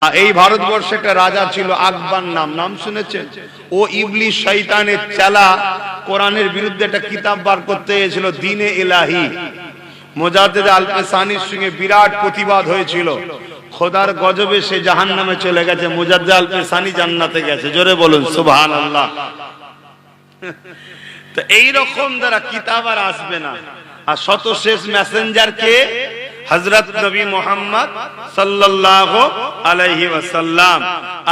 এই ভারতবর্ষে একটা রাজা ছিল, আকবর নাম শুনেছেন? ও ইবলিস শয়তানের চেলা, কোরআনের বিরুদ্ধে একটা কিতাব বার করতে গিয়েছিল, দ্বীনে ইলাহি। মুজাদ্দিদ আল-পেসানির সঙ্গে বিরাট প্রতিবাদ হয়েছিল। খোদার গজবে সে জাহান্নামে চলে গেছে, মুজাদ্দিদ আল-পেসানি জান্নাতে গেছে। জোরে বলুন সুবহানাল্লাহ। তো এইরকম দ্বারা কিতাব আর আসবে না। আর শত শেষ মেসেঞ্জার কে? হযরত নবী মুহাম্মদ সাল্লাল্লাহু আলাইহি ওয়াসাল্লাম।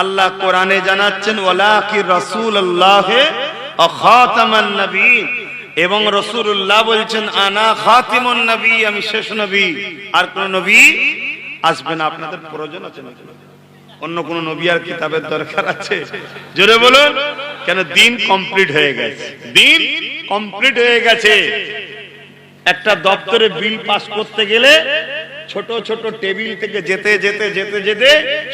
আল্লাহ কোরআনে জানাচ্ছেন ওয়ালাকি রাসূলুল্লাহ ওয়া খাতামান নবিয়্যিন, এবং রাসূলুল্লাহ বলছেন আনা খাতিমুন নবী, আমি শেষ নবী, আর কোন নবী আসবে না। আপনাদের প্রয়োজন আছে নাকি অন্য কোন নবী আর কিতাবের দরকার আছে? জোরে বলুন। কেন? দিন কমপ্লিট হয়ে গেছে, দিন কমপ্লিট হয়ে গেছে। একটা দপ্তরে বিল পাস করতে গেলে ছোট ছোট টেবিল থেকে যেতে যেতে যেতে যেতে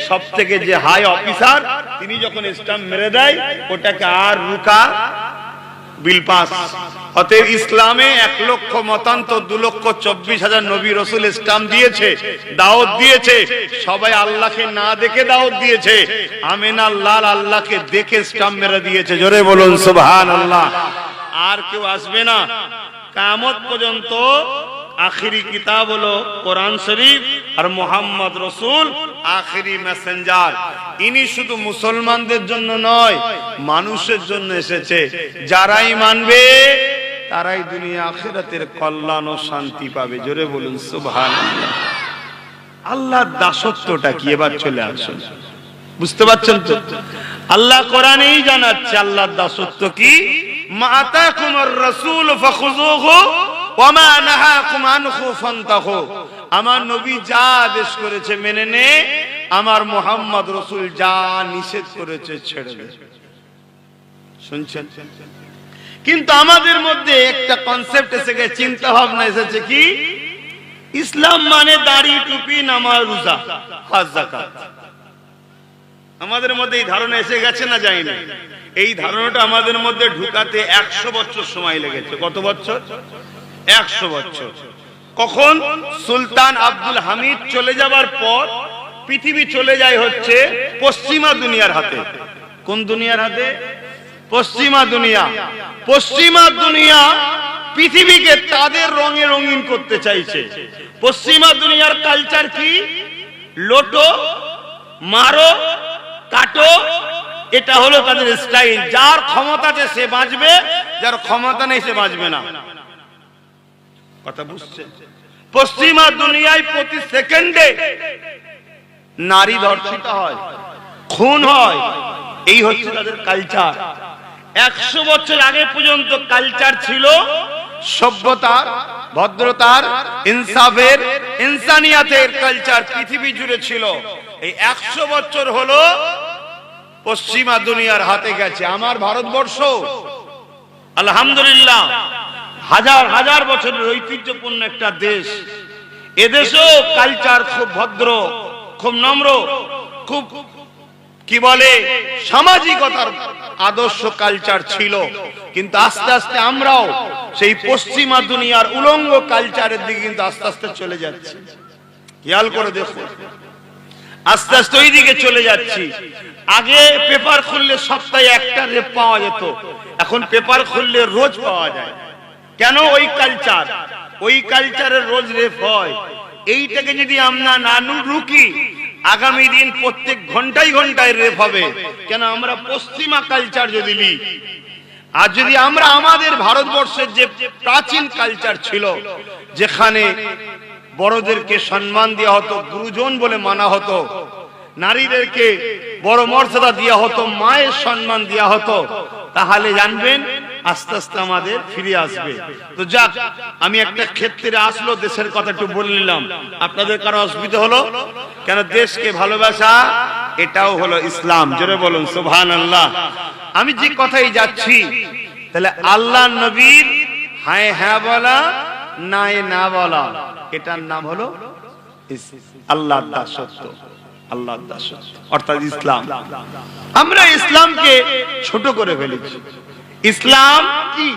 সব থেকে যে হাই অফিসার, তিনি যখন স্ট্যাম্প মেরে দেয়, ওটাকে আর রুকা বিল পাস। অতএব ইসলামে 1 লক্ষ মতান্তর 2,24,000 নবী রাসূল স্ট্যাম্প দিয়েছে, দাওয়াত দিয়েছে। সবাই আল্লাহকে না দেখে দাওয়াত দিয়েছে, আমিনা লাল আল্লাহকে দেখে স্ট্যাম্প মেরে দিয়েছে। জোরে বলুন সুবহানাল্লাহ। আর কেউ আসবে না কিয়ামত পর্যন্ত। আখিরি কিতাব হলো কোরআন শরীফ, আর মুহাম্মদ রাসূল আখিরি মেসেঞ্জার। ইনি শুধু মুসলমানদের জন্য নয়, মানুষের জন্য এসেছে। যারাই মানবে তারাই দুনিয়া আখিরাতের কল্যাণ ও শান্তি পাবে। জোরে বলুন সুবহানাল্লাহ। আল্লাহর দাসত্বটা কি এবার চলে আসুন, বুঝতে পারছেন তো? আল্লাহ কোরআনেই জানাচ্ছে আল্লাহর দাসত্ব কি। মা আতাকুমুর রাসূল ফাখুযুহু ওয়া মা নাহাকুম আনহু ফান্তাহু। আমার নবী যা আদেশ করেছে মেনে নে, আমার মুহাম্মদ রাসূল যা নিষেধ করেছে ছেড়ে দে। শুনছেন? কিন্তু আমাদের মধ্যে একটা কনসেপ্ট এসে গেছে, চিন্তা ভাবনা এসেছে কি, ইসলাম মানে দাড়ি, টুপি, নামাজ, রোজা, হজ, যাকাত। আমাদের মধ্যে এই ধারণা এসে গেছে না যায় না? এই ধারণাটা আমাদের মধ্যে ঢুকাতে 100 বছর সময় লেগেছে। কত বছর? 100 বছর। কখন? সুলতান আব্দুল হামিদ চলে যাবার পর পৃথিবী চলে যায় হচ্ছে পশ্চিমা দুনিয়ার হাতে। কোন দুনিয়ার হাতে? পশ্চিমা দুনিয়া। পশ্চিমা দুনিয়া পৃথিবীকে তাদের রঙে রঙিন করতে চাইছে। পশ্চিমা দুনিয়ার কালচার কি? লোটো, মারো, কাটো, এটা হলো তাদের স্টাইল। যার ক্ষমতা আছে সে বাঁচবে, যার ক্ষমতা নেই সে বাঁচবে না। কথা বুঝছেন? পশ্চিমা দুনিয়ায় প্রতি সেকেন্ডে নারী ধর্ষিত হয়, খুন হয়। এই হচ্ছে তাদের কালচার। 100 বছর আগে পর্যন্ত কালচার ছিল সভ্যতার, ভদ্রতার, ইনসাফের, ইনসানিয়াতের কালচার পৃথিবী জুড়ে ছিল। এই 100 বছর হলো পশ্চিমা দুনিয়ার হাতে গেছে। আমার ভারতবর্ষ আলহামদুলিল্লাহ হাজার হাজার বছরের ঐতিহ্যপূর্ণ একটা দেশ। এদেশেও কালচার খুব ভদ্র, খুব নম্র, খুব কি বলে সামাজিকতার আদর্শ কালচার ছিল। কিন্তু আস্তে আস্তে আমরাও সেই পশ্চিমা দুনিয়ার উলঙ্গ কালচারের দিকে কিন্তু আস্তে আস্তে চলে যাচ্ছি। খেয়াল করে দেখুন, আস্তে আস্তে ওই দিকে চলে যাচ্ছি। আগে পেপার খুললে সপ্তাহে একটা রেপ পাওয়া যেত, এখন পেপার খুললে রোজ পাওয়া যায়। কেন? ওই কালচার, ওই কালচারের রোজ রেপ হয়। এইটাকে যদি আমরা না রুখি, আগামী দিন প্রত্যেক ঘন্টায় ঘন্টায় রেপ হবে। কেন? আমরা পশ্চিমা কালচার যদি নিই। আর যদি আমরা আমাদের ভারতবর্ষের যে প্রাচীন কালচার ছিল, যেখানে বড়দেরকে সম্মান দেওয়া হতো, গুরুজন বলে মানা হতো, নারীদেরকে বড় মর্যাদা দেওয়া হতো, মায়ের সম্মান দেওয়া হতো, তাহলে জানবেন আস্তে আস্তে আমাদের ফিরে আসবে। তো যাক, আমি একটা ক্ষেত্রে আসলো দেশের কথা একটু বলে নিলাম। আপনাদের কারো অসুবিধা হলো? কেন? দেশকে ভালোবাসা এটাও হলো ইসলাম। জোরে বলুন সুবহানাল্লাহ। আমি যে কথাই যাচ্ছি, তাহলে আল্লাহ নবীর হায় হ্যাঁ বলা, নাই না বলা, এটার নাম হলো আল্লাহর দাসত্ব। আল্লাহর দাসত্ব অর্থাৎ ইসলাম। আমরা ইসলামকে ছোট করে ফেলেছি। ইসলাম কি?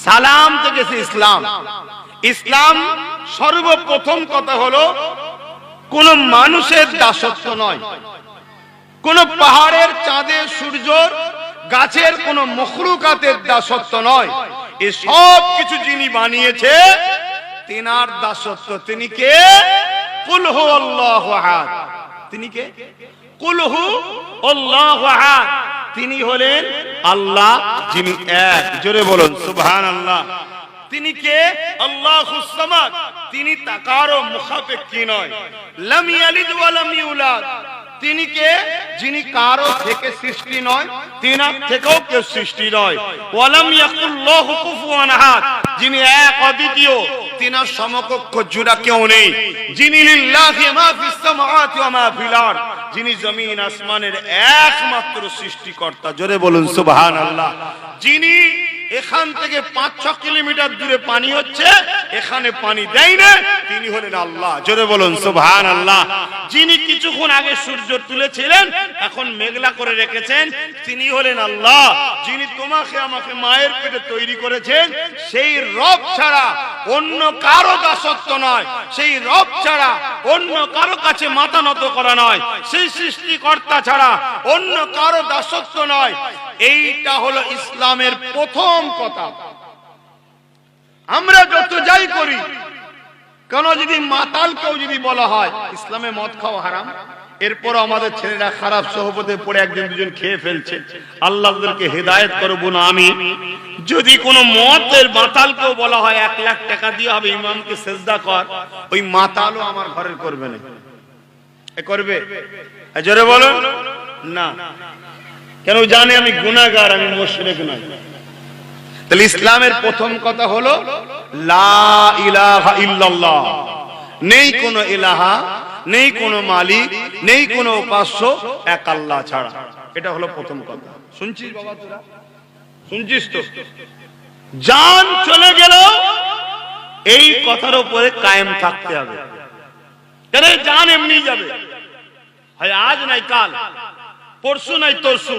সালাম থেকে ইসলাম। ইসলাম সর্বপ্রথম কথা হলো কোন মানুষের দাসত্ব নয়, কোন পাহাড়ের, চাঁদের, সূর্যর, গাছের, কোন মখলুকাতের দাসত্ব নয়। এই সব কিছু যিনি বানিয়েছে তিনার দাসত্ব। তিনি কে? কুল হু আল্লাহু আহাদ। তিনি কে? কুল হু আল্লাহু আহাদ। তিনি হলেন আল্লাহ, যিনি এক। জোরে বলুন সুবহানাল্লাহ। তিনি কে? আল্লাহুস সামাদ। তিনি তাকারও মুখাপেক্ষী নয়। লাম ইয়ালিদ ওয়া লাম ইউলাদ। তিনি কে? যিনি কারো থেকে সৃষ্টি নয়, তিনার থেকেও কেউ সৃষ্টি নয়। ওয়া লাম ইয়াকুল্লাহু কুফুয়ান আহাদ। যিনি এক অদ্বিতীয়, তিনার সমকক্ষ জোড়া কেউ নেই। যিনি লিল্লাহি মা ফিস সামাওয়াতি ওয়া মা ফিল আরদ। যিনি জমিন আসমানের একমাত্র সৃষ্টিকর্তা। জোরে বলুন সুবহানাল্লাহ। যিনি এখান থেকে 5-6 কিলোমিটার দূরে পানি হচ্ছে, এখানে পানি দেয় না, তিনি হলেন আল্লাহ। জোরে বলুন সুবহানাল্লাহ। যিনি কিছুক্ষণ আগে সূর্য তুলেছিলেন, এখন মেঘলা করে রেখেছেন, তিনি হলেন আল্লাহ। যিনি তোমাকে আমাকে মায়ের পেটে তৈরি করেছেন, সেই রব ছাড়া অন্য কারো দাসত্ব নয়, সেই রব ছাড়া অন্য কারো কাছে মাথা নত করা নয়, সেই সৃষ্টিকর্তা ছাড়া অন্য কারো দাসত্ব নয়। এইটা হলো ইসলামের প্রথম কথা। আমরা যত যাই করি, কেন যদি মাতাল কেউ যদি বলা হয় ইসলামে মদ খাওয়া হারাম, এরপর আমাদের ছেলেরা খারাপ সোহবতে পড়ে একজন দুজন খেয়ে ফেলছে, আল্লাহকে হেদায়েত করব না আমি। যদি কোনো মদের মাতাল কেউ বলা হয় 1 লাখ টাকা দিয়ে হবে ইমামকে সেজদা কর, ওই মাতালও আমার ঘরের করবে না। এ করবে? জোরে বলুন না। কেন? জানে আমি গুনাহগার, আমি মুশরিক নই। তাহলে ইসলামের প্রথম কথা হলো লা ইলাহা ইল্লাল্লাহ। নেই কোনো ইলাহা, নেই কোনো মালিক, নেই কোনো উপাস্য, এক আল্লাহ ছাড়া। এটা হলো প্রথম কথা। শুনছিস বাবা তোরা? শুনছিস তো? জান চলে গেল, এই কথার উপরে কায়েম থাকতে হবে। কেন? জান এমনি যাবে, হয় আজ নাই কাল, পরশু নাই তরশু।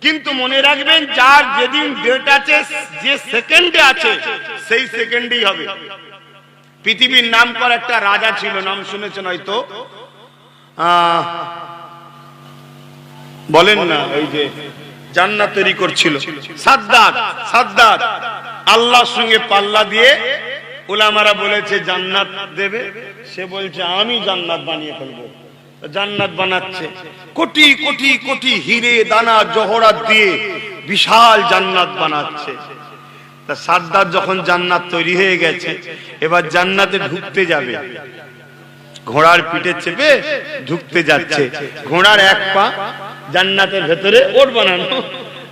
কিন্তু মনে রাখবেন, যার যেদিন ডেট আছে, যে সেকেন্ডে আছে, সেই সেকেন্ডেই হবে। পৃথিবীর নাম করা একটা রাজা ছিল, নাম শুনেছেন হয়তো, বলেন না, ওই যে জান্নাত তৈরি করছিল, সাদ্দাত। সাদ্দাত আল্লাহর সঙ্গে পাল্লা দিয়ে উলামারা বলেছে জান্নাত দেবে, সে বলছে আমি জান্নাত বানিয়ে ফেলবো। জান্নাত বানাচ্ছে, কোটি কোটি কোটি হিরে দানা জহরাত দিয়ে বিশাল জান্নাত বানাচ্ছে। তা সাদ্দাত যখন জান্নাত তৈরি হয়ে গেছে, এবার জান্নাতে ঢুকতে যাবে, ঘোড়ার পিঠে চেপে ঢুকতে যাচ্ছে। ঘোড়ার এক পা জান্নাতের ভেতরে, ওর বানানো,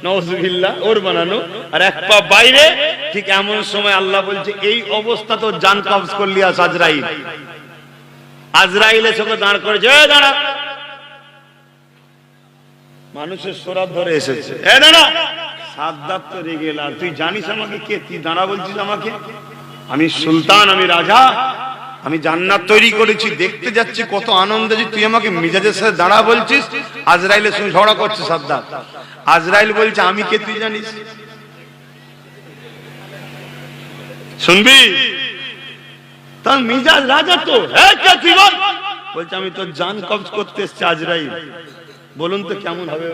নাউজুবিল্লাহ, ওর বানানো, আর এক পা বাইরে। ঠিক এমন সময় আল্লাহ বলছে, এই অবস্থা তো জান কবজ করলি আজ আজরাইল। আজরাইলের সঙ্গে দাঁড় করেছে, দাঁড়া। মানুষের সোরাত ধরে এসেছে, দাঁড়া। সাদ্দাত তো রেগে গেল, তুই জানিস আমাকে কে? তুই দাঁড়া বলছিস আমাকে? আমি সুলতান, আমি রাজা, আমি জান্নাত তৈরি করেছি, দেখতে যাচ্ছি কত আনন্দ, যে তুই আমাকে মিজাজের সাথে দাঁড়া বলছিস। আজরাইলের সঙ্গে ঝগড়া করছে সাদ্দাত। আজরাইল বলছে, আমি কে তুই জানিস? শুনবি? তার মিজাজ রাজা তো, বলছে আমি তো জান কবজ করতে এসেছি আজরাইল। বলুন তো কেমন হবে?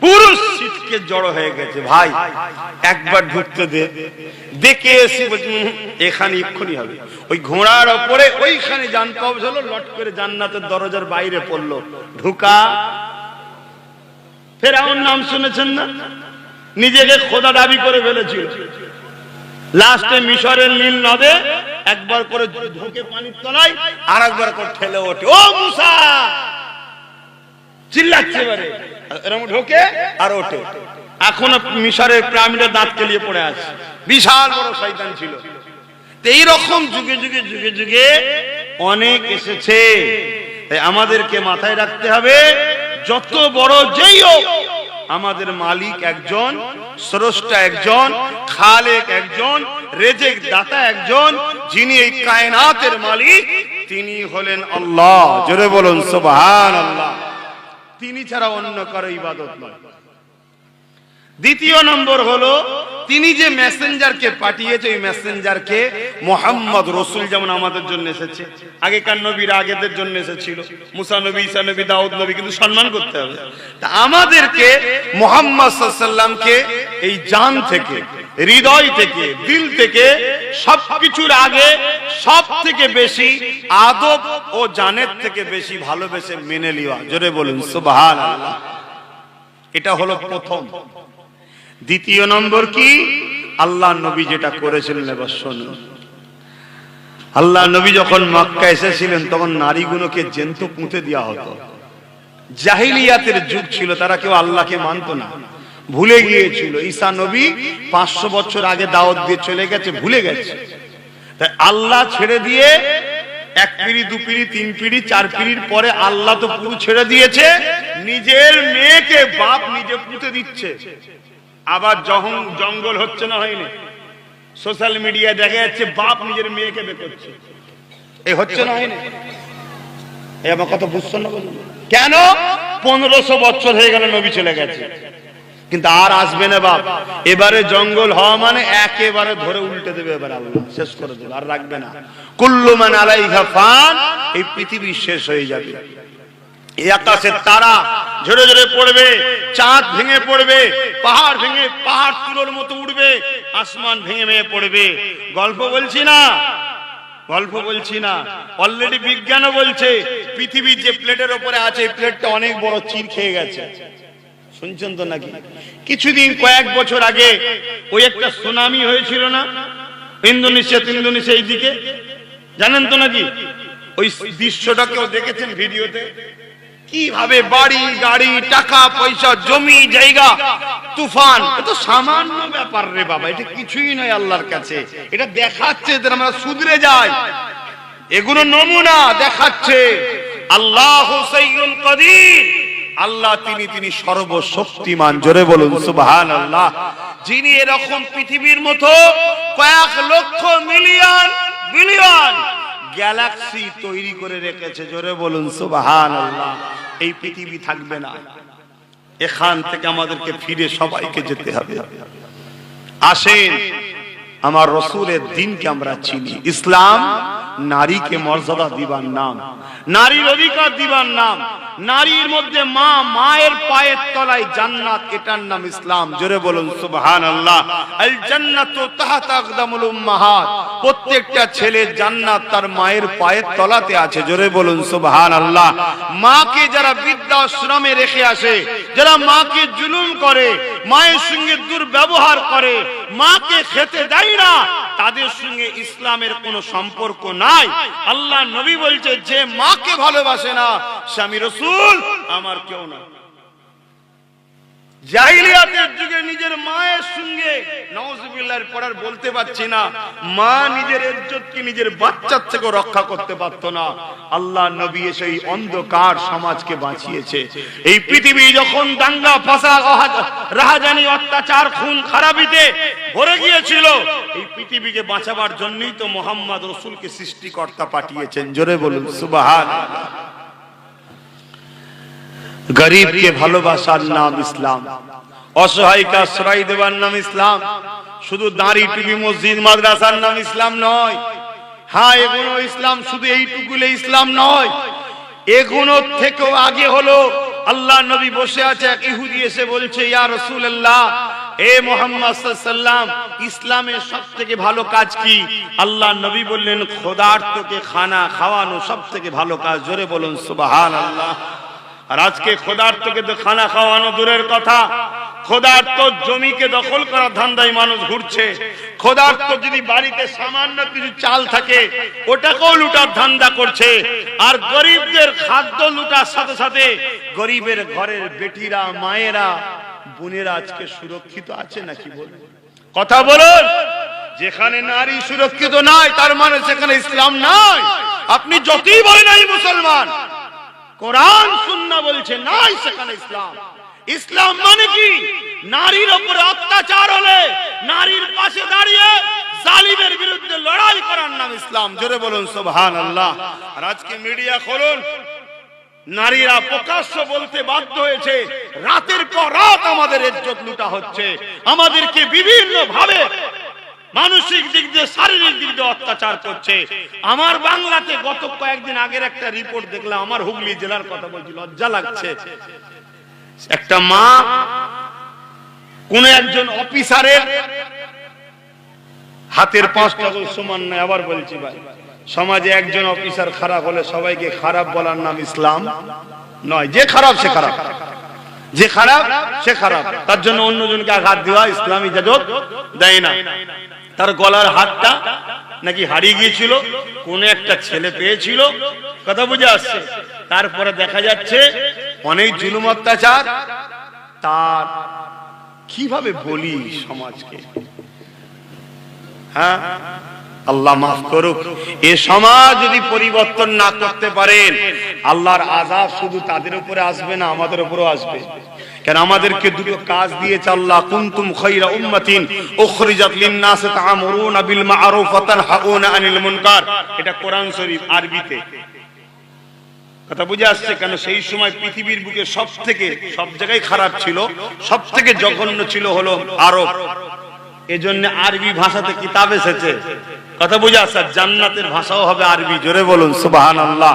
পুরুষ শীতকে জড়ো হয়ে গেছে, ভাই একবার ঢুকতে দে, দেখে এসে এখানে এক্ষুনি হবে। ওই ঘোড়ার ওপরে ওইখানে জান কবজ হলো, লট করে জান্নাতের দরজার বাইরে পড়লো, ঢুকা। ফেরাউন নাম শুনেছেন না? নিজেকে খোদা দাবি করে ফেলেছিল। লাস্টে মিশরের নীল নদে একবার করে ঢোকে পানির তলায়, আর একবার করে ঠেলে ওঠে, ও মুসা চিল্লাচ্ছে, এবারে এরকম ঢোকে আর ওঠে। এখনো মিশরের পিরামিডের দাঁত কেলিয়ে পড়ে আছে, বিশাল বড় শয়তান ছিল। এইরকম যুগে যুগে যুগে যুগে অনেক এসেছে। তাই আমাদেরকে মাথায় রাখতে হবে, যত বড় যেই হোক, আমাদের মালিক একজন, স্রষ্টা একজন, খালেক একজন, রেজেক দাতা একজন। যিনি এই কায়নাতের মালিক, তিনি হলেন আল্লাহ। জোরে বলুন সুবহানাল্লাহ। তিনি ছাড়া অন্য কারো ইবাদত নয়। দ্বিতীয় নম্বর হলো তিনি যে মেসেঞ্জারকে পাঠিয়েছে ওই মেসেঞ্জারকে মুহাম্মদ রাসূল যেমন আমাদের জন্য এসেছে, আগেকার নবীর আগেদের জন্য এসেছিল, মুসা নবী, ঈসা নবী, দাউদ নবী, কিন্তু সম্মান করতে হবে। তা আমাদেরকে মুহাম্মদ সাল্লাল্লাহু আলাইহি ওয়াসাল্লামকে এই জান থেকে, হৃদয় থেকে, দিল থেকে, সবকিছুর আগে সব থেকে বেশি আদব ও জানের থেকে বেশি ভালোবেসে মেনে নেওয়া। জোরে বলুন সুবহানাল্লাহ। এটা হলো প্রথম। দ্বিতীয় নম্বর কি? আল্লাহ নবী যেটা করেছিলেন এবার শুনুন। আল্লাহ নবী যখন মক্কা এসেছিলেন তখন নারীগুলোকে জ্যান্ত পুঁতে দেওয়া হতো। জাহিলিয়াতের যুগ ছিল, তারা কেউ আল্লাহকে মানত না, ভুলে গিয়েছিল। ঈসা নবী 500 বছর আগে দাওয়াত দিয়ে চলে গেছে, ভুলে গেছে। তাই আল্লাহ ছেড়ে দিয়ে 1 পিঁড়ি 2 পিঁড়ি 3 পিঁড়ি 4 পিঁড়ির পরে আল্লাহ তো পুরো ছেড়ে দিয়েছে, নিজের মেয়েকে বাপ নিজে পুঁতে দিচ্ছে। আবার যখন জঙ্গল হচ্ছে না, হয়নি, সোশ্যাল মিডিয়া দেখা যাচ্ছে বাপ নিজের মেয়েকে বের করছে, এই হচ্ছে না, হয়নি? এই আমার কথা বুঝছো না? কেন? 1500 বছর হয়ে গেল, নবী চলে গেছে, কিন্তু আর আসবে না বাপ। এবারে জঙ্গল হওয়া মানে একেবারে ধরে উল্টে দেবে, এবার আল্লাহ শেষ করে দেবে, আর রাখবে না। কুল্লু মান আলাইহা ফান, এই পৃথিবী শেষ হয়ে যাবে। এই আকাশের তারা ঝরে ঝরে পড়বে, চাঁদ ভেঙে পড়বে, পাহাড় ভেঙে পাহাড় তুলোর মতো উঠবে, আসমান ভেঙে ভেঙে পড়বে। গল্প বলছি না, গল্প বলছি না, অলরেডি বিজ্ঞানও বলছে পৃথিবীর যে প্লেটের উপরে আছে এই প্লেটটা অনেক বড় চির খেয়ে গেছে। শুনছেন তো নাকি? কিছুদিন কয়েক বছর আগে ওই একটা সুনামি হয়েছিল না ইন্দোনেশিয়া এইদিকে, জানেন তো নাকি? ওই দৃশ্যটা কেউ দেখেছেন ভিডিওতে? কিভাবে বাড়ি গাড়ি টাকা পয়সা জমি জায়গা তুফান, এটা সামান্য ব্যাপার রে বাবা, এটা কিছুই নয় আল্লাহর কাছে। এটা দেখাচ্ছে যে আমরা শুধরে যাই, এগুলো নমুনা দেখাচ্ছে। আল্লাহু সাইয়্যুল কাদির, আল্লাহ তিনি সর্বশক্তিমান। জোরে বলুন সুবহানাল্লাহ। যিনি এরকম পৃথিবীর মতো কয়েক লক্ষ মিলিয়ন বিলিয়ন গ্যালাক্সি তৈরি করে রেখেছে। জোরে বলুন সুবহানাল্লাহ। এই পৃথিবী থাকবে না, এখান থেকে আমাদেরকে ফিরে সবাইকে যেতে হবে। আসেন আমার রাসূলের দ্বীনকে আমরা চিনি। ইসলাম নারীকে মর্যাদা দিবার নাম, নারীর অধিকার দিবার নাম। নারীর মধ্যে মা, মায়ের পায়ের তলায় জান্নাত, এটার নাম ইসলাম। জোরে বলুন সুবহানাল্লাহ। আল জান্নাতু তাহতা আকদামুল উম্মাহাত, প্রত্যেকটা ছেলে জান্নাত তার মায়ের পায়ের তলাতে আছে। জোরে বলুন সুবহানাল্লাহ। মাকে যারা বৃদ্ধাশ্রমে রেখে আসে, যারা মাকে জুলুম করে, মায়ের সঙ্গে দুর্ব্যবহার করে, মাকে খেতে দেয় না, তাদের সঙ্গে ইসলামের কোনো সম্পর্ক নাই। আল্লাহ নবী বলছে যে মাকে ভালোবাসে না স্বামী রাসূল আমার কেউ না। জাহিলিয়াতের যুগে নিজের মায়ের সঙ্গে নাউজুবিল্লাহর পড়ার বলতে পারছি না, মা নিজের ইজ্জতকে নিজের বাচ্চার থেকে রক্ষা করতে পারত না। আল্লাহ নবী এসে এই অন্ধকার সমাজকে বাঁচিয়েছে। এই পৃথিবী যখন দাঙ্গা ফাসাদ রাহাজানি অত্যাচার খুন খারাপিতে ভরে গিয়েছিল, এই পৃথিবীকে বাঁচাবার জন্যই তো মুহাম্মদ রাসূলকে সৃষ্টিকর্তা পাঠিয়েছেন। জোরে বলুন সুবহানাল্লাহ। গরিবকে ভালোবাসার নাম ইসলাম, অসহায়কে আশ্রয় দেবার নাম ইসলাম। শুধু দাঁড়ি টুপি মসজিদ মাদ্রাসার নাম ইসলাম নয়। হ্যাঁ, এগুলো ইসলাম, শুধু এইটুকুলে ইসলাম নয়, এগুলোর থেকেও আগে হলো আল্লাহ নবী বসে আছে, এক ইহুদি এসে বলছে ইয়া রাসূলুল্লাহ, এ মুহাম্মদ সাল্লাল্লাহু আলাইহি ওয়াসাল্লাম, ইসলামের সবথেকে ভালো কাজ কি? আল্লাহ নবী বললেন খোদার্তকে খানা খাওয়ানো সবথেকে ভালো কাজ। জোরে বলুন সুবহানাল্লাহ। আর আজকে খোদার্তকে তো খানা খাওয়ানো দূরের কথা, খোদার্ত জমিকে দখল করার ধান্দায় মানুষ ঘুরছে। খোদার্ত যদি বাড়িতে সামান্য কিছু চাল থাকে ওটাকেও লুটার ধান্দা করছে। আর গরিবদের খাদ্য লুটার সাথে সাথে গরিবের ঘরের বেটিরা, মায়েরা, বোনেরা আজকে সুরক্ষিত আছে নাকি? বলুন, কথা বলুন। যেখানে নারী সুরক্ষিত নয় তার মানে সেখানে ইসলাম নয়। আপনি যতই বলেন এই মুসলমান, কোরআন সুন্নাহ বলছে নাই সেখানে ইসলাম। ইসলাম মানে কি? নারীর উপরে অত্যাচার হলে নারীর পাশে দাঁড়িয়ে জালিমের বিরুদ্ধে লড়াই করার নাম ইসলাম। জোরে বলুন সুবহানাল্লাহ। আর আজকে মিডিয়া খুলুন, নারীরা প্রকাশ্য বলতে বাধ্য হয়েছে, রাতের পর রাত আমাদের ইজ্জত লুটা হচ্ছে, আমাদেরকে বিভিন্ন ভাবে মানসিক দিক দিয়ে শারীরিক দিক দিয়ে অত্যাচার করছে। আমার বাংলাতে গত কয়েকদিন আগের একটা রিপোর্ট দেখলাম, আমার হুগলি জেলার কথা বলছি, লজ্জা লাগছে। একটা মা কোন একজন অফিসারের হাতের 5টা আঙুল সমান নয়। আবার বলছি ভাই, সমাজে একজন অফিসার খারাপ হলে সবাইকে খারাপ বলার নাম ইসলাম নয়। যে খারাপ সে খারাপ, যে খারাপ সে খারাপ, তার জন্য অন্যজনকে আঘাত দেওয়া ইসলাম ইজাজত দেয় না। তার গলার হাতটা নাকি হারিয়ে গিয়েছিল, কোন একটা ছেলে পেয়েছিল, কথা বুঝে আসছে। তারপরে দেখা যাচ্ছে অনেক জুলুম অত্যাচার। তার কিভাবে বলি সমাজকে, হ্যাঁ আল্লাহ মাফ করুক, এ সমাজ যদি পরিবর্তন না করতে পারেন, আল্লাহর আযাব শুধু তাদের উপরে আসবে না, আমাদের উপরেও আসবে। কেন আমাদেরকে দুটো কাজ দিয়েছে আল্লাহ, কুনতুম খায়রা উম্মাতিন উখরিজাত লিন-নাস তা'মুরুনা বিল মা'রুফ ওয়া তানহাউনা আনিল মুনকার। এটা কোরআন শরীফ আরবিতে, কথা বুঝে আসছে। কেন সেই সময় পৃথিবীর বুকে সব জায়গায় খারাপ ছিল, সব থেকে জঘন্য ছিল হলো আরব। এজন্য আরবি ভাষাতে কিতাব এসেছে, কথা বুঝে আসছে। জান্নাতের ভাষাও হবে আরবি, জোরে বলুন সুবহানাল্লাহ।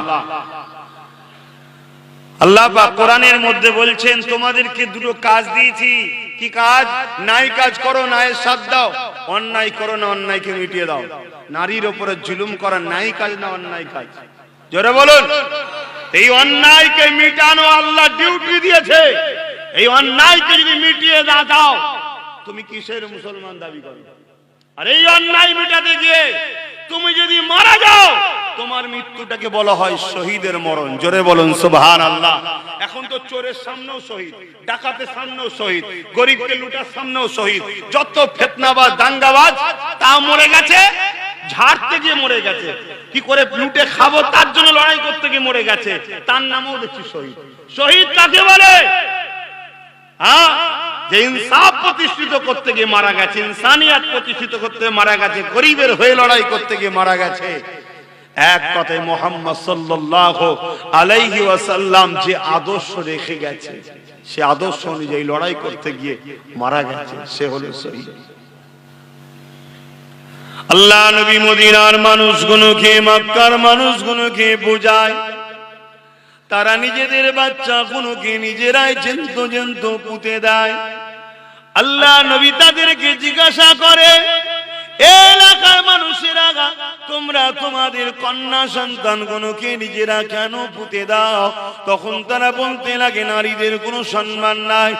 আল্লাহ পাক কোরআনের মধ্যে বলছেন, তোমাদেরকে দুটো কাজ দিয়েছি। কি কাজ? নাই কাজ করো, নায়ের সাথ দাও, অন্যায় করো না, অন্যায়কে মিটিয়ে দাও। নারীর উপরে জুলুম করা নাই কাজ না অন্যায় কাজ, জোরে বলুন। এই অন্যায়কে মিটানো আল্লাহ ডিউটি দিয়েছে। এই অন্যায়কে যদি মিটিয়ে না দাও, তুমি কিসের মুসলমান দাবি করো? আর এই অন্যায় মিটাতে গিয়ে তুমি যদি মারা যাও, তোমার মৃত্যুটাকে বলা হয় শহীদের মরণ, জোরে বলুন সুবহানাল্লাহ। এখন তো চোরের সামনেও শহীদ, ডাকাতের সামনেও শহীদ, গরিবকে লুটার সামনেও শহীদ, যত ফিতনাবাজ দাঙ্গাবাজ তা মরে গেছে, ঝাড়তে গিয়ে মরে গেছে। কি করে লুটে খাবো তার জন্য লড়াই করতে গিয়ে মরে গেছে, তার নামও দেখছি শহীদ। শহীদ কাকে বলে? হ্যাঁ, যে ইনসাফ প্রতিষ্ঠিত করতে গিয়ে মারা গেছে, ইনসানিয়াত প্রতিষ্ঠিত করতে মারা গেছে, গরিবের হয়ে লড়াই করতে গিয়ে মারা গেছে। এক কথায় মুহাম্মদ সাল্লাল্লাহু আলাইহি ওয়াসাল্লাম যে আদর্শ রেখে গেছে, সে আদর্শ অনুযায়ী লড়াই করতে গিয়ে মারা গেছে, সে হলো শহীদ। আল্লাহ নবী মদিনার মানুষগুলোকে, মক্কার মানুষগুলোকে বোঝায়, তারা নিজেদের বাচ্চাগুলোকে নিজেরাই জ্যান্ত পুঁতে দেয়। আল্লাহ নবী তাদেরকে জিজ্ঞাসা করে, এলাকার মানুষেরা, তোমরা তোমাদের কন্যা সন্তানগুলোকে নিজেরা কেন পুঁতে দাও? তখন তারা বলতে লাগে, নারীদের কোনো সম্মান নাই,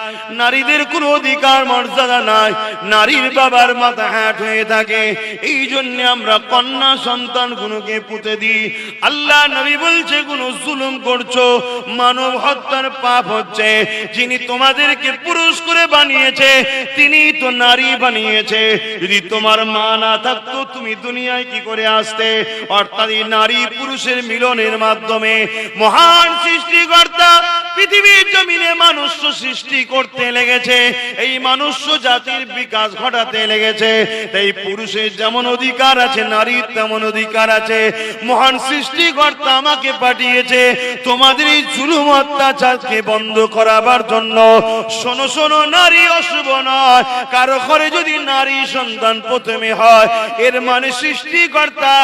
নারীদের কোনো অধিকার মর্যাদা নাই, নারীর বাবার মাথা হ্যাট হয়ে থাকে, এই জন্য আমরা কন্যা সন্তানগুলোকে পুঁতে দিই। আল্লাহ নবী বলছে, কোনো জুলুম করছো, মানব হত্যার পাপ হচ্ছে। যিনি তোমাদেরকে পুরুষ করে বানিয়েছে, তিনি তো নারী বানিয়েছে। যদি তোমার মা না থাকতো, তুমি দুনিয়ায় কি করে আসতে? অর্থাৎ নারী পুরুষের মিলনের মাধ্যমে মহান সৃষ্টিকর্তা পৃথিবীর জমিনে মানুষ সৃষ্টি করতে লেগেছে, এই মনুষ্য জাতির বিকাশ ঘটাতে লেগেছে। তাই পুরুষের যেমন অধিকার আছে, নারীর তেমন অধিকার আছে। মহান সৃষ্টিকর্তা আমাকে পাঠিয়েছে তোমাদের এই জুলুম অত্যাচারকে বন্ধ করাবার জন্য। শোনো শোনো, নারী অশুভ নয়। কারো ঘরে যদি নারী সন্তান প্রথমে হয়, এর মানে সৃষ্টিকর্তা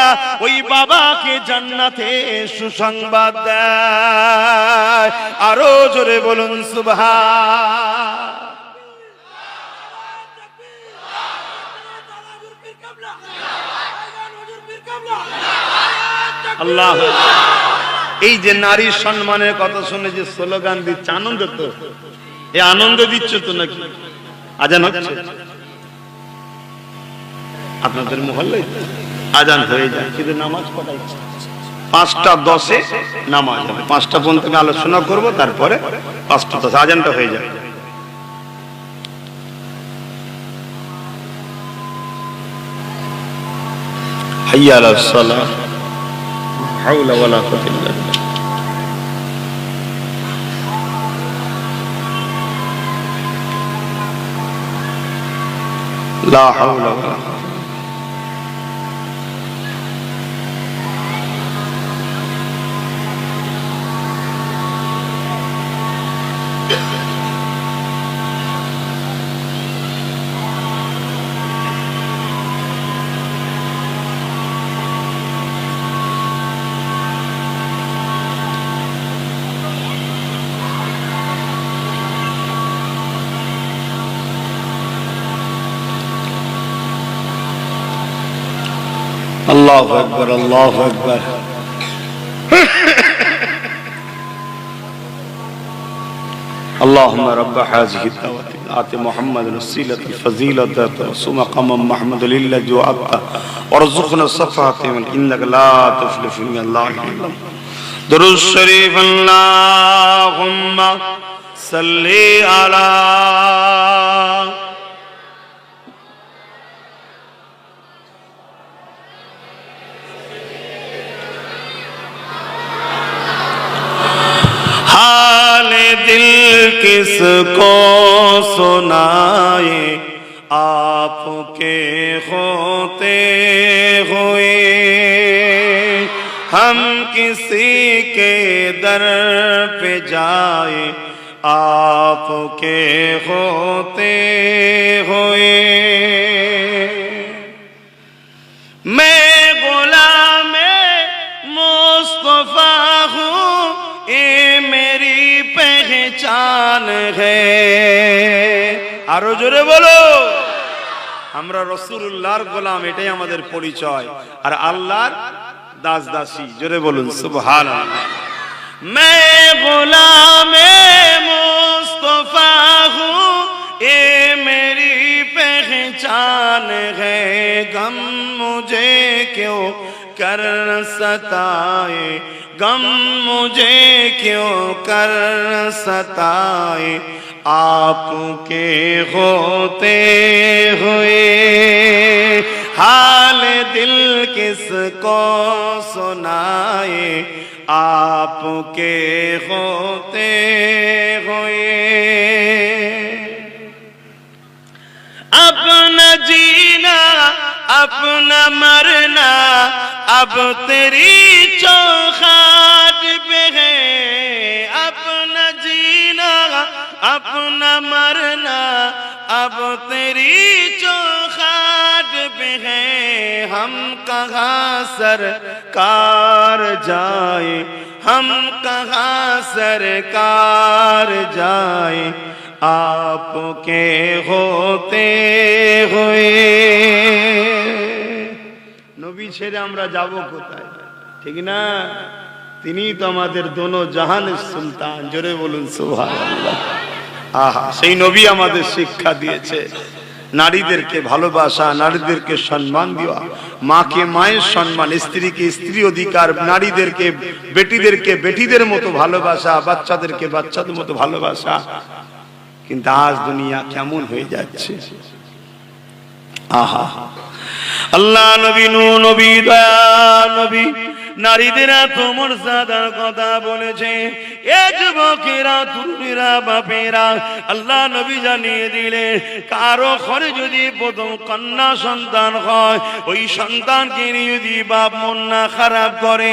ওই বাবাকে জান্নাতে সুসংবাদ দেয়। আরো জোরে বলুন সুবহান। আল্লাহ, এই যে নারীর সম্মানের কথা শুনে যে স্লোগান দিচ্ছে, আনন্দ তো, এই আনন্দ দিচ্ছে তো নাকি? আজান হচ্ছে আপনাদের মহল্লায়, আজান হয়ে যায়, কিন্তু নামাজ পড়াই 5:10 নামাজ হবে। 5টা পর্যন্ত আমি আলোচনা করব, তারপরে 5:10 আজানটা হয়ে যায়। হাইয়া আলাস সালাহ, হাওলা ওয়ালা কুওয়াতা ইল্লা বিল্লাহ। লা হাওলা ওয়ালা কুওয়াতা। আল্লাহু আকবার, আল্লাহু আকবার। اللهم رب هذه الدعوة آت محمد الوسيلة الفضيلة ثم مقام محمد للذي وعدته وارزقنا الصفاة من إنك لا تخلف الميعاد. درود شريف اللهم صل على दिल किसको सुनाए आपके होते हुए, हम किसी के दर पे जाए आपके होते हुए। मैं गुलाम मुस्तफा हूँ, ये मेरी पहचान है। আরো জোরে বলো, আমরা রাসূলুল্লাহর গোলাম, এটাই আমাদের পরিচয়, আর আল্লাহর দাস দাসী। জোরে বলুন সুবহানাল্লাহ। मैं गुलाम मुस्तफा हूँ, ये मेरी पहचान है। गम मुझे क्यों कर सताए, गम मुझे क्यों कर सताए आपके होते हुए। हाल दिल किसको सुनाए आपके होते हुए। अपना जीना अपना मरना अब तेरी चौखट पे है। अपना जीना अपना मरना अब तेरी चौखट पे है। हम कहाँ सरकार जाए, हम कहाँ सरकार जाए आपके होते हुए। নবী ছেড়ে আমরা যাব কোথায়, ঠিক না? তিনি তো আমাদের দোনো জাহানের সুলতান। জোরে বলুন সুবহানাল্লাহ। আহা, সেই নবী আমাদের শিক্ষা দিয়েছে নারীদেরকে ভালোবাসা, নারীদেরকে সম্মান দেওয়া, মাকে মায়ের সম্মান, স্ত্রীকে স্ত্রী অধিকার, নারীদেরকে বেটিদেরকে বেটিদের মতো ভালোবাসা, বাচ্চাদেরকে বাচ্চাদের মতো ভালোবাসা। কিন্তু আজ দুনিয়া কেমন হয়ে যাচ্ছে। আহা, আল্লাহ নবী, নূহ নবী, দয়া নবী নারীদের তোমার সাদার কথা বলেছে। এ যুবকেরা, তরুণীরা, বাপেরা, আল্লাহ নবী জানিয়ে দিলে কারো ঘরে যদি প্রথম কন্যা সন্তান হয়, ওই সন্তানকে নিয়ে যদি বাপ মন না খারাপ করে,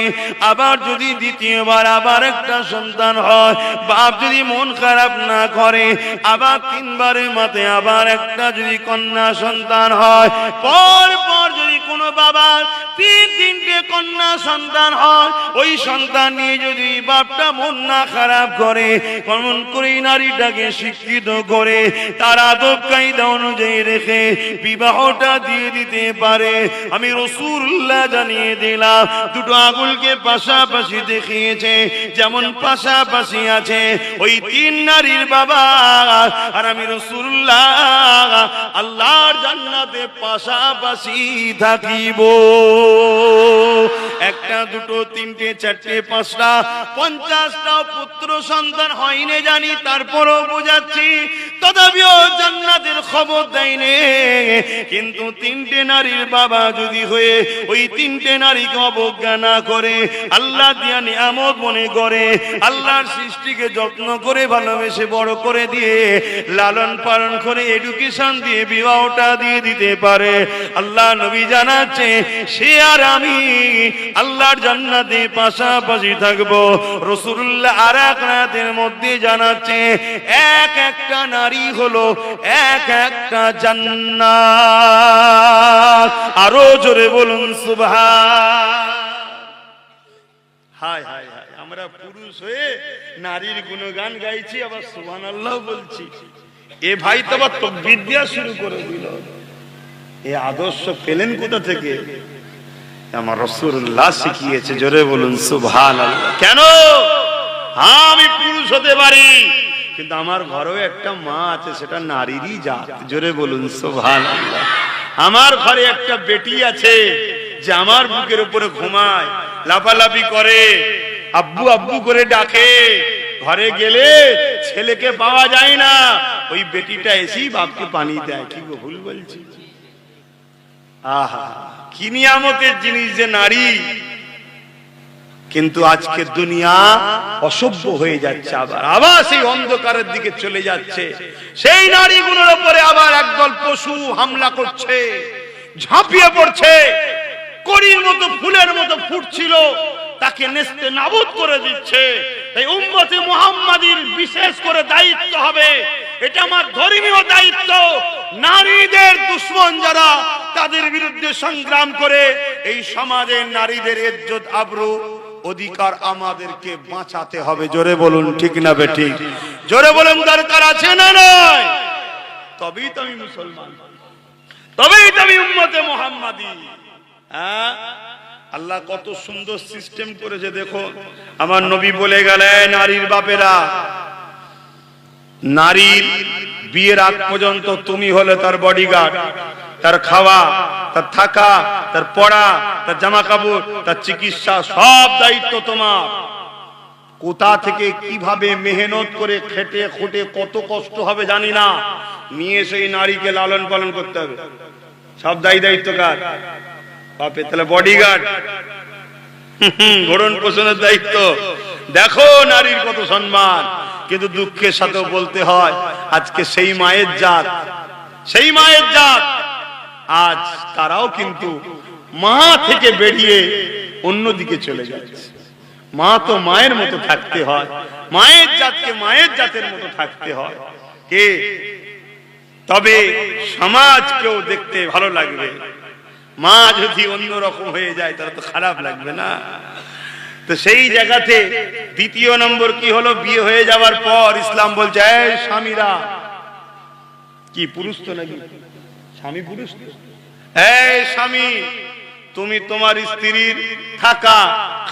আবার যদি দ্বিতীয়বার আবার একটা সন্তান হয়, বাপ যদি মন খারাপ না করে, আবার তিনবারের মাথায় আবার একটা যদি কন্যা সন্তান হয়, পর পর যদি কোনো বাবার তিনটে কন্যা সন্তান হয়, ওই সন্তান নিয়ে যদি বাপটা মন না খারাপ করে, কেমন করে নারীটাকে শিক্ষিত করে তার আদব কায়দা অনুযায়ী রেখে বিবাহটা দিয়ে দিতে পারে। আমি রাসূলুল্লাহ জানিয়ে দিলাম, দুটো আঙুলকে পাশাপাশি দেখিয়েছে, যেমন পাশাপাশি আছে ওই তিন নারীর বাবা, আর আমি রাসূলুল্লাহ আল্লাহর জান্নাতে পাশাপাশি থাকিব। একটা, দুটো, তিনটে, চারটে, পাঁচটা, 50টা পুত্র সন্তান হয়নি জানি, তারপরও বোঝাচ্ছি, তথাপিও জান্নাতের খবর দেয়নি। কিন্তু তিনটে নারীর বাবা যদি হয়ে ওই তিনটে নারীকে অবজ্ঞা না করে, আল্লাহ দিয়া নিয়ামত মনে করে, আল্লাহর সৃষ্টিকে যত্ন করে ভালোবেসে বড় করে দিয়ে লালন পালন করে এডুকেশন দিয়ে বিবাহটা দিয়ে দিতে পারে, আল্লাহ নবী জানাচ্ছে সে আর আমি আল্লাহর জান্নাতে পাশাপাশি থাকবো। রাসূলুল্লাহ আর এক রাতের মধ্যে জানাচ্ছে এক একটা নারী হলো এক একটা জান্নাত। আরো জোরে বলুন সুবহান। হায় হায় হায়, আমরা পুরুষ হয়ে নারীর গুণগান গাইছি, আবার সুবহানাল্লাহ বলছি। এ ভাই তো আবার তাকবীর দিয়া শুরু করে দিল। এই আদর্শ পেলেন কোথা থেকে? আমার রাসূলুল্লাহ শিখিয়েছে। জোরে বলুন সুবহানাল্লাহ। কেন? আমি পুরুষ হতে পারি, কিন্তু আমার ঘরেও একটা মা আছে, সেটা নারীরই জাত। জোরে বলুন সুবহানাল্লাহ। আমার ঘরে একটা বেটি আছে যে আমার বুকের উপরে ঘুমায়, লাফালাফি করে, আব্বু আব্বু করে ডাকে। ঘরে গেলে ছেলেকে পাওয়া যায় না, ওই বেটিটা এসেই বাপকে পানি দেয়। কি গো, ভুল বলছি? আহা, কি নিয়ামতের জিনিস যে নারী। কিন্তু আজকে দুনিয়া অসভ্য হয়ে যাচ্ছে, আবার সেই অন্ধকারের দিকে চলে যাচ্ছে। সেই নারীগুলোর উপরে আবার একদল পশু হামলা করছে, ঝাঁপিয়ে পড়ছে। কড়ির মতো ফুলের মতো ফুটছিল, তাকে নেস্তে নাবুদ করে দিচ্ছে। তাই উম্মতে মুহাম্মাদীর বিশেষ করে দায়িত্ব হবে, এটা আমার ধর্মীয় দায়িত্ব, নারীদের দুশমন যারা, তাদের বিরুদ্ধে সংগ্রাম করে এই সমাজের নারীদের ইজ্জত আবরু অধিকার আমাদেরকে বাঁচাতে হবে। জোরে বলুন ঠিক না বেঠিক? জোরে বলুন দরকার আছে না নয়? তবেই তো আমি মুসলমান, তবেই তো আমি উম্মতে মুহাম্মাদী। হ্যাঁ, আল্লাহ কত সুন্দর সিস্টেম করেছে দেখো। আমার নবী বলে গেলেন, নারীর বাপেরা, নারীর বিয়ের আগ পর্যন্ত তুমি হলে তার বডিগার্ড, তার খাওয়া, তার থাকা, তার পড়া, তার জামা কাপড়, তার চিকিৎসা, সব দায়িত্ব তোমার। কোথা থেকে কিভাবে মেহনত করে খেটে খুঁটে কত কষ্ট হবে জানি না, নিয়ে সেই নারীকে লালন পালন করতে হবে। সব দায়িত্ব কার? বাপে। তাহলে বডিগার্ড, ভরণ পোষণের দায়িত্ব। দেখো নারীর কত সম্মান। কিন্তু দুঃখের সাথে বলতে হয়, আজকে সেই মায়ের জাত, সেই মায়ের জাত আজ তারাও কিন্তু মা থেকে বেরিয়ে অন্যদিকে চলে যাচ্ছে। মা তো মায়ের মতো থাকতে হয়, মায়ের জাতকে মায়ের জাতের মতো থাকতে হয়। কে? তবে সমাজকেও দেখতে ভালো লাগবে। মা যদি অন্যরকম হয়ে যায় তাহলে তো খারাপ লাগবে না? তো সেই জায়গাতে দ্বিতীয় নম্বর কি হলো, বিয়ে হয়ে যাওয়ার পর ইসলাম বলছে, এই স্বামীরা, কি পুরুষ তো নাকি? স্বামী পুরুষ তো। এই স্বামী, তুমি তোমার স্ত্রীর থাকা,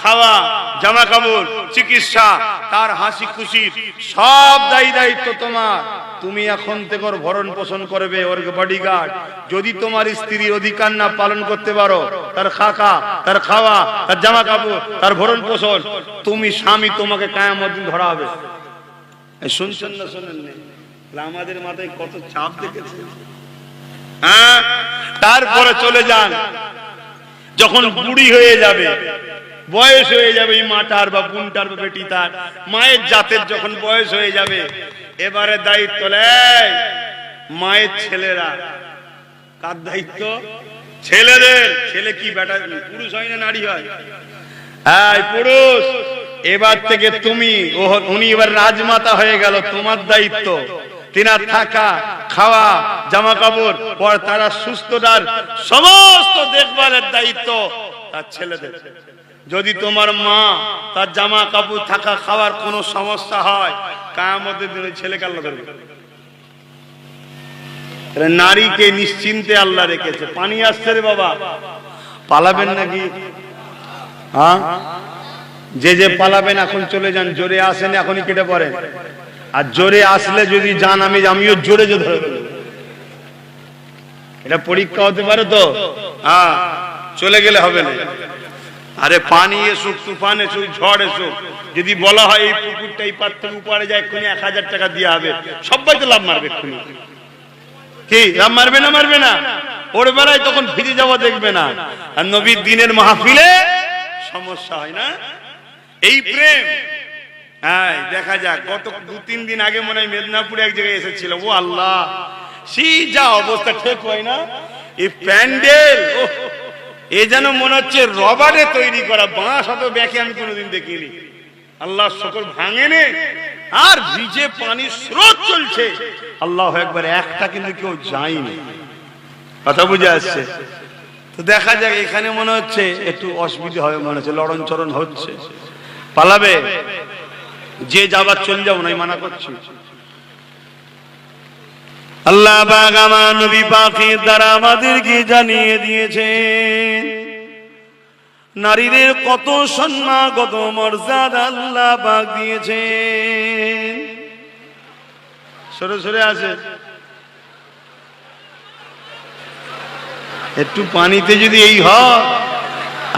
খাওয়া, জামা কাপড়, চিকিৎসা, তার হাসি খুশির সব দায়িত্ব তোমার। তুমি এখন থেকে ওর ভরণ পোষণ করবে, ওর বডিগার্ড। যদি তোমার স্ত্রীর অধিকার না পালন করতে পারো, তার থাকা, তার খাওয়া, তার জামা কাপড়, তার ভরণ পোষণ, তুমি স্বামী, তোমাকে কিয়ামত দিন ধরা হবে। শুনছেন না? শোনেন না? আমাদের মাথায় কত চাপ দেখেছে। হ্যাঁ, তারপরে চলে যান, যখন বুড়ি হয়ে যাবে, বয়স হয়ে যাবে, এই মাটার বা বোনটার বা বেটি তার মায়ের জাতের যখন বয়স হয়ে যাবে, এবারে দায়িত্ব নেয় মায়ের ছেলেরা। কার দায়িত্ব? ছেলেদের। ছেলে কি বেটা, পুরুষ হয় না নারী হয়? হ্যাঁ, পুরুষ। এবার থেকে তুমি, উনি এবার রাজমাতা হয়ে গেল, তোমার দায়িত্ব তিনার থাকা, খাওয়া, জামা কাপড়, পর তারা সুস্থতার সমস্ত দেখভালের দায়িত্ব তার ছেলেদের। যদি তোমার মা তার জামা কাপড়, থাকা, খাওয়ার কোনো সমস্যা হয়, কিয়ামতের দিনে ছেলেকে আল্লাহ ধরবে। নারীকে নিশ্চিন্তে আল্লাহ রেখেছে। পানি আসছে রে বাবা, পালাবেন নাকি? হ্যাঁ, যে পালাবেন এখন চলে যান, জোরে আসেন এখনই কেটে পড়েন। আর জোরে আসলে যদি যান, আমিও জোরে যে ধরে ফেলবো। এটা পরীক্ষা হতে পারে তো। হ্যাঁ, চলে গেলে হবে না। আরে পানি এসুক, তুফান এসুক, ঝড় এসুক, যদি বলা হয় এই পুকুরটা এই পার থেকে উপরে যায়, এক্ষুনি 1000 টাকা দিয়ে হবে, সবাই তো লাভ মারবে এক্ষুনি। কি লাভ মারবে না? মারবে না? ওর বেলায় তখন ফিরে যাওয়া দেখবে না। আর নবীর দিনের মাহফিলে সমস্যা হয় না? এই প্রেম। হ্যাঁ, দেখা যাক, গত 2-3 দিন আগে মনে হয় মেদিনীপুরে এক জায়গায় এসেছিল। ও আল্লাহ, সেই যা অবস্থা, ঠিক হয় না? এই প্যান্ডেল, এ যেন মনে হচ্ছে রবারে তৈরি করা, বাঁশ অত ব্যাকে আমি কোনোদিন দেখিনি। আল্লাহ সকল ভাঙেনে, আর ভিজে পানির স্রোত চলছে। আল্লাহ একবার, একটা কিন্তু কেউ যায়নি। কথা বুঝে আসছে তো? দেখা যাক, এখানে মনে হচ্ছে একটু অসুবিধা হবে, মনে হচ্ছে লড়ন চরণ হচ্ছে। পালাবে? যে যাবার চল যাও, নাই মানা করছি। আল্লাহ পাক আমার নবী পাকের দ্বারা আমাদেরকে জানিয়ে দিয়েছেন, নারীদের কত সম্মান, কত মর্যাদা আল্লাহ পাক দিয়েছেন। সরে সরে আসে, একটু পানিতে যদি এই হয়,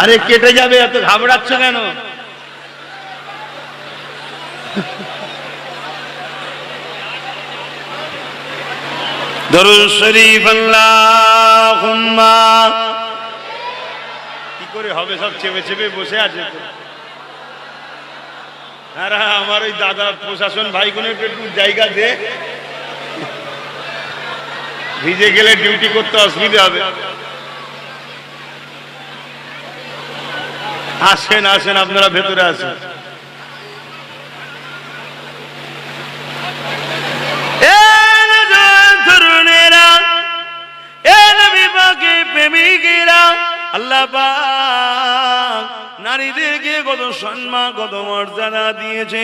আরে কেটে যাবে, এত ঘাবড়াচ্ছ কেন? দরুদ শরীফ আল্লাহুম্মা। কি করে হবে, সব চেপে চেপে বসে আছে। আরে আমার ওই দাদা প্রশাসন ভাইগুলো একটু জায়গা দে, ভিজে গেলে ডিউটি করতে অসুবিধা হবে। আসেন আসেন, আপনারা ভেতরে আসেন। আল্লাহ পাক নারীদেরকে কত সম্মান, কত মর্যাদা দিয়েছে।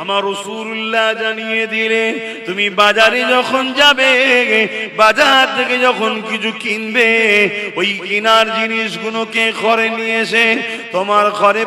আমার রাসূলুল্লাহ জানিয়ে দিলে, তুমি বাজারে যখন যাবে, বাজার থেকে যখন কিছু কিনবে, ওই কেনার জিনিসগুলোকে ঘরে নিয়ে এসে তোমার ঘরে